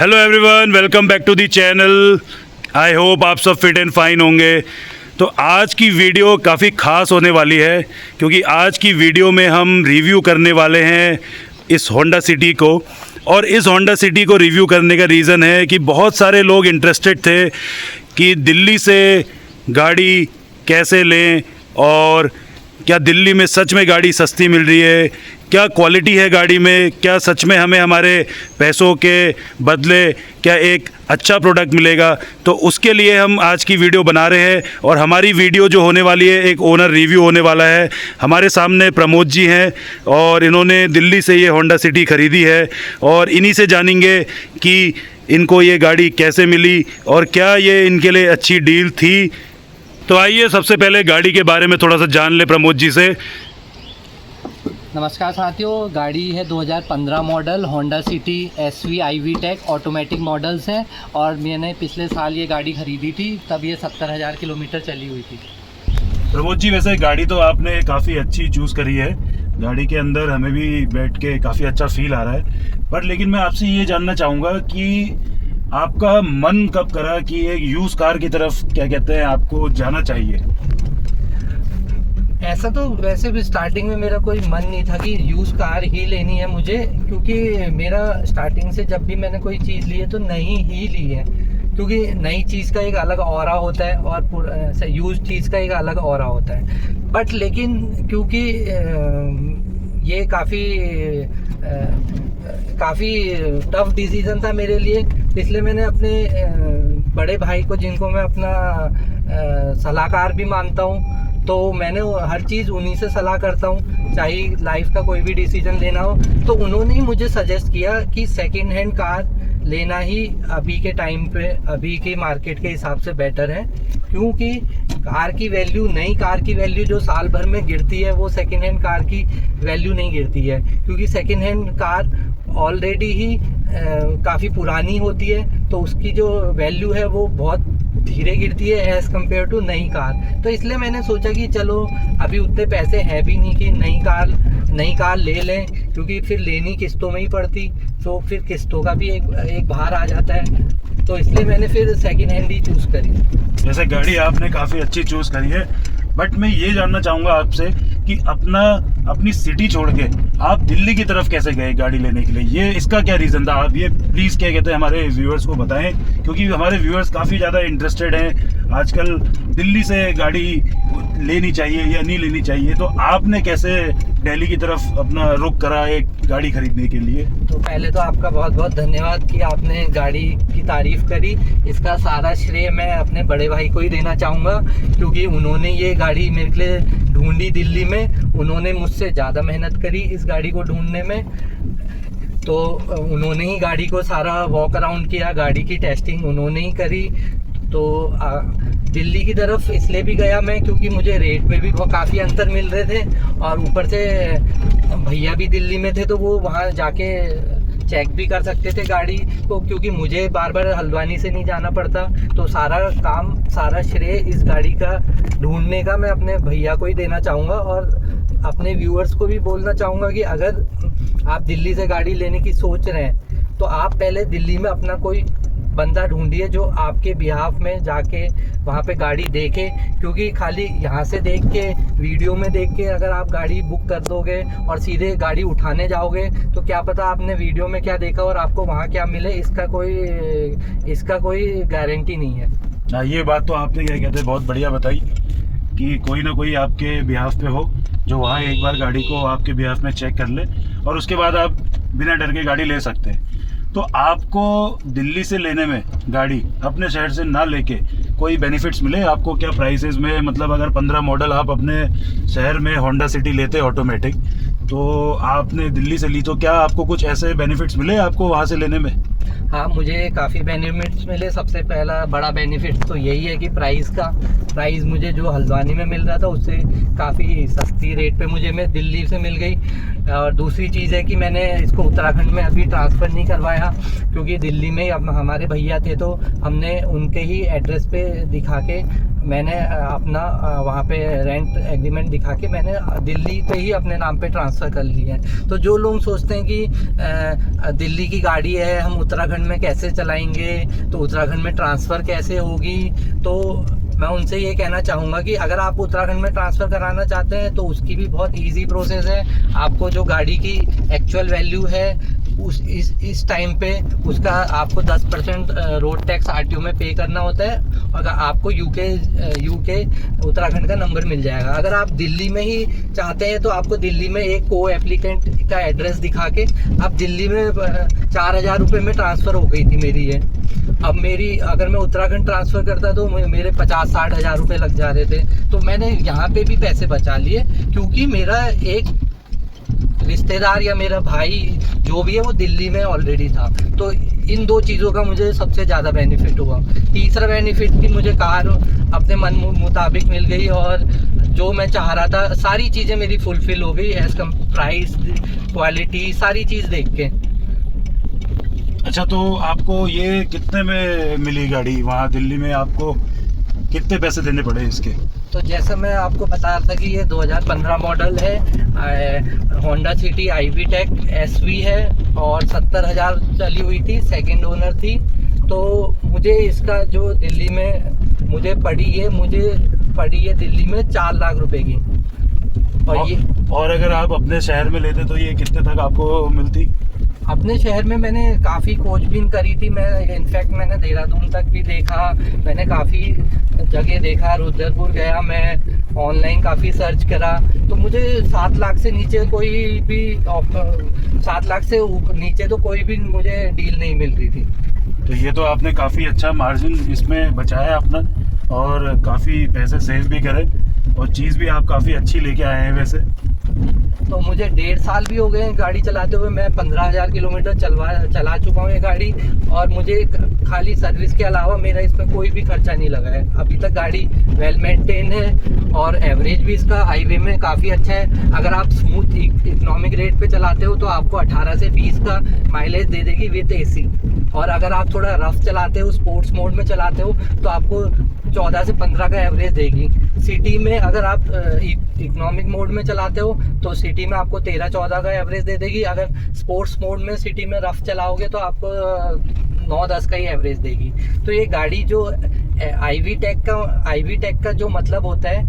Hello everyone, welcome back to the channel. I hope आप सब fit and fine होंगे। तो आज की वीडियो काफ़ी ख़ास होने वाली है क्योंकि आज की वीडियो में हम रिव्यू करने वाले हैं इस होंडा सिटी को। और इस होंडा सिटी को रिव्यू करने का रीज़न है कि बहुत सारे लोग इंटरेस्टेड थे कि दिल्ली से गाड़ी कैसे लें और क्या दिल्ली में सच में गाड़ी सस्ती मिल रही है, क्या क्वालिटी है गाड़ी में, क्या सच में हमें हमारे पैसों के बदले क्या एक अच्छा प्रोडक्ट मिलेगा। तो उसके लिए हम आज की वीडियो बना रहे हैं और हमारी वीडियो जो होने वाली है एक ओनर रिव्यू होने वाला है। हमारे सामने प्रमोद जी हैं और इन्होंने दिल्ली से ये होंडा सिटी ख़रीदी है और इन्हीं से जानेंगे कि इनको ये गाड़ी कैसे मिली और क्या ये इनके लिए अच्छी डील थी। तो आइए सबसे पहले गाड़ी के बारे में थोड़ा सा जान ले प्रमोद जी से। नमस्कार साथियों, गाड़ी है 2015 model Honda City SV IV tech automatic models हैं और मैंने पिछले साल ये गाड़ी ख़रीदी थी, तब ये 70,000 किलोमीटर चली हुई थी। प्रमोद जी, वैसे गाड़ी तो आपने काफ़ी अच्छी चूज़ करी है, गाड़ी के अंदर हमें भी बैठ के काफ़ी अच्छा फील आ रहा है। पर लेकिन मैं आपसे ये जानना चाहूँगा कि आपका मन कब करा कि एक यूज़ कार की तरफ क्या कहते हैं आपको जाना चाहिए? ऐसा तो वैसे भी स्टार्टिंग में मेरा कोई मन नहीं था कि यूज़ कार ही लेनी है मुझे, क्योंकि मेरा स्टार्टिंग से जब भी मैंने कोई चीज़ ली है तो नई ही ली है, क्योंकि नई चीज़ का एक अलग ऑरा होता है और यूज़ चीज़ का एक अलग ऑरा होता है। बट लेकिन क्योंकि ये काफ़ी टफ डिसीज़न था मेरे लिए, इसलिए मैंने अपने बड़े भाई को, जिनको मैं अपना सलाहकार भी मानता हूँ, तो मैंने हर चीज़ उन्हीं से सलाह करता हूँ, चाहे लाइफ का कोई भी डिसीजन लेना हो तो उन्होंने ही मुझे सजेस्ट किया कि सेकंड हैंड कार लेना ही अभी के टाइम पे, अभी के मार्केट के हिसाब से बेटर है। क्योंकि कार की वैल्यू, नई कार की वैल्यू जो साल भर में गिरती है वो सेकंड हैंड कार की वैल्यू नहीं गिरती है, क्योंकि सेकंड हैंड कार ऑलरेडी ही काफ़ी पुरानी होती है, तो उसकी जो वैल्यू है वो बहुत धीरे गिरती है एज़ कम्पेयर टू नई कार। तो इसलिए मैंने सोचा कि चलो अभी उतने पैसे है भी नहीं कि नई कार ले लें, क्योंकि फिर लेनी किस्तों में ही पड़ती, तो फिर किस्तों का भी एक भार आ जाता है। तो इसलिए मैंने फिर सेकंड हैंड ही चूज़ करी। जैसे गाड़ी आपने काफ़ी अच्छी चूज़ करी है, बट मैं ये जानना चाहूँगा आपसे कि अपनी सिटी छोड़ के आप दिल्ली की तरफ कैसे गए गाड़ी लेने के लिए? ये इसका क्या रीज़न था? आप ये प्लीज़ क्या कहते हैं हमारे व्यूअर्स को बताएं, क्योंकि हमारे व्यूअर्स काफ़ी ज़्यादा इंटरेस्टेड हैं आजकल दिल्ली से गाड़ी लेनी चाहिए या नहीं लेनी चाहिए। तो आपने कैसे दिल्ली की तरफ अपना रुख करा एक गाड़ी खरीदने के लिए? तो पहले तो आपका बहुत बहुत धन्यवाद कि आपने गाड़ी की तारीफ़ करी। इसका सारा श्रेय मैं अपने बड़े भाई को ही देना चाहूँगा, क्योंकि उन्होंने ये गाड़ी मेरे लिए ढूंढी दिल्ली में। उन्होंने मुझसे ज़्यादा मेहनत करी इस गाड़ी को ढूंढने में, तो उन्होंने ही गाड़ी को सारा वॉक अराउंड किया, गाड़ी की टेस्टिंग उन्होंने ही करी। तो दिल्ली की तरफ इसलिए भी गया मैं क्योंकि मुझे रेट में भी काफ़ी अंतर मिल रहे थे और ऊपर से भैया भी दिल्ली में थे, तो वो वहाँ जाके चेक भी कर सकते थे गाड़ी को, क्योंकि मुझे बार बार हल्द्वानी से नहीं जाना पड़ता। तो सारा श्रेय इस गाड़ी का ढूंढने का मैं अपने भैया को ही देना चाहूँगा और अपने व्यूअर्स को भी बोलना चाहूँगा कि अगर आप दिल्ली से गाड़ी लेने की सोच रहे हैं तो आप पहले दिल्ली में अपना कोई बंदा ढूंढिए जो आपके बिहाफ में जाके वहाँ पे गाड़ी देखे, क्योंकि खाली यहाँ से देख के, वीडियो में देख के अगर आप गाड़ी बुक कर दोगे और सीधे गाड़ी उठाने जाओगे तो क्या पता आपने वीडियो में क्या देखा और आपको वहाँ क्या मिले, इसका कोई गारंटी नहीं है। ये बात तो आपने क्या कहते हैं बहुत बढ़िया बताई कि कोई ना कोई आपके बिहाफ पे हो जो वहाँ एक बार गाड़ी को आपके बिहाफ में चेक कर ले और उसके बाद आप बिना डर के गाड़ी ले सकते हैं। तो आपको दिल्ली से लेने में गाड़ी अपने शहर से ना लेके कोई बेनिफिट्स मिले आपको क्या प्राइसेस में? मतलब अगर 15 मॉडल आप अपने शहर में होंडा सिटी लेते ऑटोमेटिक, तो आपने दिल्ली से ली, तो क्या आपको कुछ ऐसे बेनिफिट्स मिले आपको वहाँ से लेने में? हाँ, मुझे काफ़ी बेनिफिट्स मिले। सबसे पहला बड़ा बेनिफिट तो यही है कि प्राइस मुझे जो हल्द्वानी में मिल रहा था उससे काफ़ी सस्ती रेट पे मुझे दिल्ली से मिल गई। और दूसरी चीज़ है कि मैंने इसको उत्तराखंड में अभी ट्रांसफ़र नहीं करवाया, क्योंकि दिल्ली में अब हमारे भैया थे तो हमने उनके ही एड्रेस पे दिखा के मैंने अपना वहाँ पे रेंट एग्रीमेंट दिखा के मैंने दिल्ली पे ही अपने नाम पे ट्रांसफ़र कर लिया है। तो जो लोग सोचते हैं कि दिल्ली की गाड़ी है, हम उत्तराखंड में कैसे चलाएंगे, तो उत्तराखंड में ट्रांसफ़र कैसे होगी। तो मैं उनसे ये कहना चाहूँगा कि अगर आप उत्तराखंड में ट्रांसफ़र कराना चाहते हैं तो उसकी भी बहुत इजी प्रोसेस है। आपको जो गाड़ी की एक्चुअल वैल्यू है इस टाइम पे उसका आपको 10% रोड टैक्स आरटीओ में पे करना होता है। अगर आपको यूके उत्तराखंड का नंबर मिल जाएगा। अगर आप दिल्ली में ही चाहते हैं तो आपको दिल्ली में एक को एप्लीकेंट का एड्रेस दिखा के आप दिल्ली में 4,000 रुपये में ट्रांसफ़र हो गई थी मेरी ये। अब अगर मैं उत्तराखंड ट्रांसफ़र करता तो मेरे 50-60 हज़ार रुपये लग जा रहे थे। तो मैंने यहाँ पे भी पैसे बचा लिए, क्योंकि मेरा एक रिश्तेदार या मेरा भाई जो भी है वो दिल्ली में ऑलरेडी था। तो इन 2 चीज़ों का मुझे सबसे ज़्यादा बेनिफिट हुआ। तीसरा बेनिफिट कि मुझे कार अपने मन मुताबिक मिल गई, और जो मैं चाह रहा था सारी चीज़ें मेरी फुलफ़िल हो गई एज कम प्राइस, क्वालिटी, सारी चीज़ देख के। अच्छा, तो आपको ये कितने में मिली गाड़ी? वहाँ दिल्ली में आपको कितने पैसे देने पड़े इसके? तो जैसा मैं आपको बता रहा था कि ये 2015 मॉडल है, Honda City IV tech SV है, और 70,000 चली हुई थी, सेकंड ओनर थी। तो मुझे इसका जो दिल्ली में मुझे पड़ी है दिल्ली में 4 लाख रुपए की। और अगर आप अपने शहर में लेते तो ये कितने तक आपको मिलती? अपने शहर में मैंने काफ़ी खोजबीन करी थी। मैंने देहरादून तक भी देखा, मैंने काफ़ी जगह देखा, रुद्रपुर गया, मैं ऑनलाइन काफ़ी सर्च करा। तो मुझे 7 लाख से नीचे 7 लाख से नीचे तो कोई भी मुझे डील नहीं मिल रही थी। तो ये तो आपने काफ़ी अच्छा मार्जिन इसमें बचाया अपना, और काफ़ी पैसे सेव भी करे, और चीज़ भी आप काफ़ी अच्छी लेके आए हैं वैसे। तो मुझे 1.5 साल भी हो गए गाड़ी चलाते हुए। मैं 15,000 किलोमीटर चला चुका हूँ ये गाड़ी, और मुझे खाली सर्विस के अलावा मेरा इसमें कोई भी खर्चा नहीं लगा है अभी तक। गाड़ी वेल मेंटेन है, और एवरेज भी इसका हाईवे में काफ़ी अच्छा है। अगर आप स्मूथ इकोनॉमिक रेट पे चलाते हो तो आपको 18 से 20 का माइलेज दे देगी विद AC। और अगर आप थोड़ा रफ चलाते हो, स्पोर्ट्स मोड में चलाते हो, तो आपको 14 से 15 का एवरेज देगी। सिटी में अगर आप इकोनॉमिक मोड में चलाते हो तो सिटी में आपको 13-14 का एवरेज दे देगी। अगर स्पोर्ट्स मोड में सिटी में रफ चलाओगे तो आपको 9-10 का ही एवरेज देगी। तो ये गाड़ी जो IV टेक का जो मतलब होता है,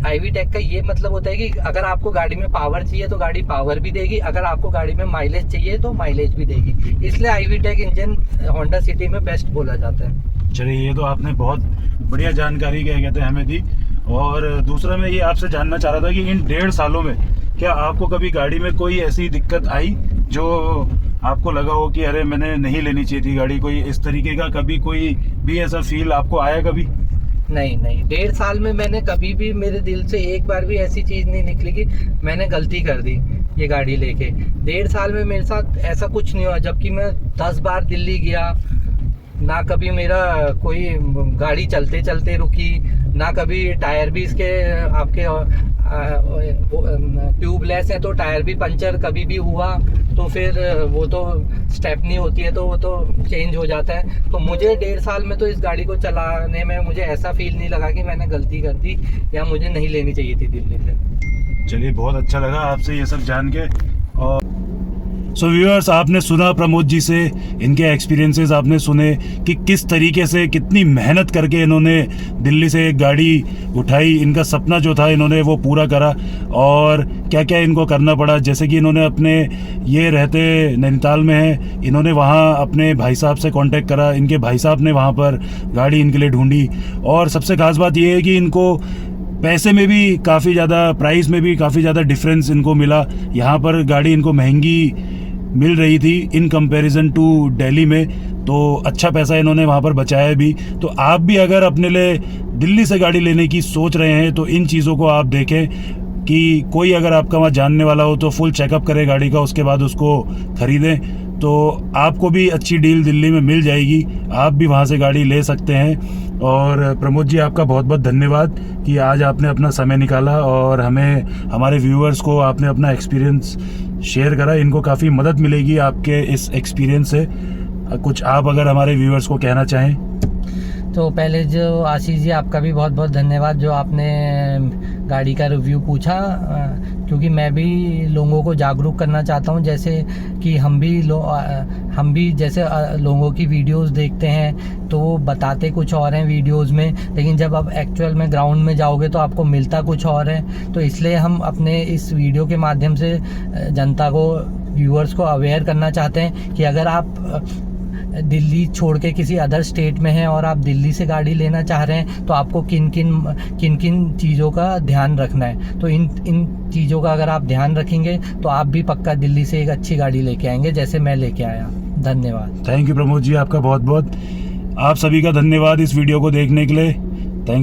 IV टेक का ये मतलब होता है कि अगर आपको गाड़ी में पावर चाहिए तो गाड़ी पावर भी देगी, अगर आपको गाड़ी में माइलेज चाहिए तो माइलेज भी देगी। इसलिए IV tech engine Honda City में बेस्ट बोला जाता है। चलिए, ये तो आपने बहुत बढ़िया जानकारी क्या कहते हैं हमें दी। और दूसरा मैं ये आपसे जानना चाह रहा था कि इन 1.5 सालों में क्या आपको कभी गाड़ी में कोई ऐसी दिक्कत आई जो आपको लगा हो कि अरे मैंने नहीं लेनी चाहिए थी गाड़ी? कोई इस तरीके का कभी कोई भी ऐसा फील आपको आया कभी? नहीं, 1.5 साल में मैंने कभी भी, मेरे दिल से एक बार भी ऐसी चीज़ नहीं निकली कि मैंने गलती कर दी ये गाड़ी लेके। 1.5 साल में मेरे साथ ऐसा कुछ नहीं हुआ। जबकि मैं 10 बार दिल्ली गया, ना कभी मेरा कोई गाड़ी चलते चलते रुकी, ना कभी टायर भी इसके आपके ट्यूबलेस है तो टायर भी पंचर कभी भी हुआ तो फिर वो तो स्टेपनी होती है तो वो तो चेंज हो जाता है। तो मुझे 1.5 साल में तो इस गाड़ी को चलाने में मुझे ऐसा फील नहीं लगा कि मैंने गलती कर दी या मुझे नहीं लेनी चाहिए थी दिल्ली से। चलिए, बहुत अच्छा लगा आपसे ये सब जान के। और सो व्यूअर्स, आपने सुना प्रमोद जी से, इनके एक्सपीरियंसेस आपने सुने कि किस तरीके से, कितनी मेहनत करके इन्होंने दिल्ली से एक गाड़ी उठाई। इनका सपना जो था इन्होंने वो पूरा करा, और क्या क्या इनको करना पड़ा। जैसे कि इन्होंने अपने, ये रहते नैनीताल में हैं, इन्होंने वहाँ अपने भाई साहब से कांटेक्ट करा, इनके भाई साहब ने वहाँ पर गाड़ी इनके लिए ढूंढी। और सबसे खास बात ये है कि इनको पैसे में भी काफ़ी ज़्यादा, प्राइस में भी काफ़ी ज़्यादा डिफरेंस इनको मिला। यहाँ पर गाड़ी इनको महंगी मिल रही थी इन कंपैरिजन टू दिल्ली में, तो अच्छा पैसा इन्होंने वहाँ पर बचाया भी। तो आप भी अगर अपने लिए दिल्ली से गाड़ी लेने की सोच रहे हैं तो इन चीज़ों को आप देखें कि कोई अगर आपका वहाँ जानने वाला हो तो फुल चेकअप करें गाड़ी का, उसके बाद उसको ख़रीदें। तो आपको भी अच्छी डील दिल्ली में मिल जाएगी, आप भी वहाँ से गाड़ी ले सकते हैं। और प्रमोद जी, आपका बहुत बहुत धन्यवाद कि आज आपने अपना समय निकाला और हमें, हमारे व्यूअर्स को आपने अपना एक्सपीरियंस शेयर करा। इनको काफ़ी मदद मिलेगी आपके इस एक्सपीरियंस से। कुछ आप अगर हमारे व्यूअर्स को कहना चाहें? तो पहले जो आशीष जी, आपका भी बहुत बहुत धन्यवाद जो आपने गाड़ी का रिव्यू पूछा। क्योंकि मैं भी लोगों को जागरूक करना चाहता हूँ, जैसे कि हम भी जैसे लोगों की वीडियोस देखते हैं तो वो बताते कुछ और हैं वीडियोस में, लेकिन जब आप एक्चुअल में ग्राउंड में जाओगे तो आपको मिलता कुछ और है। तो इसलिए हम अपने इस वीडियो के माध्यम से जनता को, व्यूअर्स को अवेयर करना चाहते हैं कि अगर आप दिल्ली छोड़ के किसी अदर स्टेट में हैं और आप दिल्ली से गाड़ी लेना चाह रहे हैं तो आपको किन किन चीज़ों का ध्यान रखना है। तो इन चीज़ों का अगर आप ध्यान रखेंगे तो आप भी पक्का दिल्ली से एक अच्छी गाड़ी लेके आएंगे, जैसे मैं लेके आया। धन्यवाद। थैंक यू प्रमोद जी, आपका बहुत बहुत, आप सभी का धन्यवाद इस वीडियो को देखने के लिए। थैंक्स।